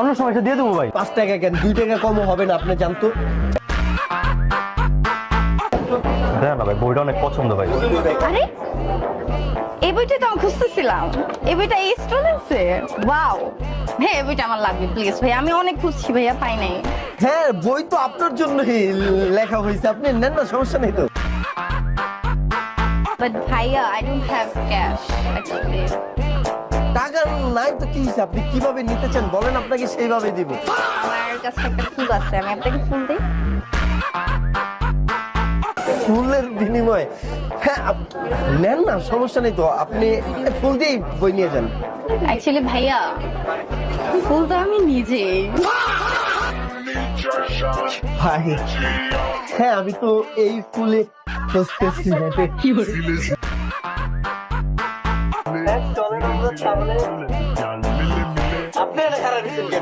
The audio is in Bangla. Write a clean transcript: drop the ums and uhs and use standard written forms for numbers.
অন্য সময় এসে দিয়ে দেবো ভাই। 5 টাকা কেন, 2 টাকা কমও হবে না, আপনি জানতো। দেখ না ভাই, বইটা অনেক পছন্দ ভাই। আরে এই বইটা তো আমি খুঁজতেছিলাম, এই বইটা এই স্টুডেন্টসে। ওয়াও হ্যাঁ, এই বইটা আমার লাগবে প্লিজ ভাই, আমি অনেক খুঁজছি ভাইয়া, পাই নাই। হ্যাঁ, বই তো আপনার জন্যই লেখা হয়েছে, আপনি নেন না, সমস্যা নেই তো। বাট ভাইয়া I don't have cash actually. টাকা নাই তো কি হয়েছে, আপনি কিভাবে নিতে চান বলেন, আপনাকে সেইভাবে দিব। আমার কাছে একটা ফুল আছে, আমি আপনাকে ফুল দিই। ফুলের বিনিময়ে? হ্যাঁ, নেন না, সমস্যা নেই তো, আপনি ফুল দিয়েই বই নিয়ে যান। অ্যাকচুয়ালি ভাইয়া ফুল তো আমি নিজেই। ভাই হ্যাঁ, আমি তো এই ফুলে খুঁজতেছি।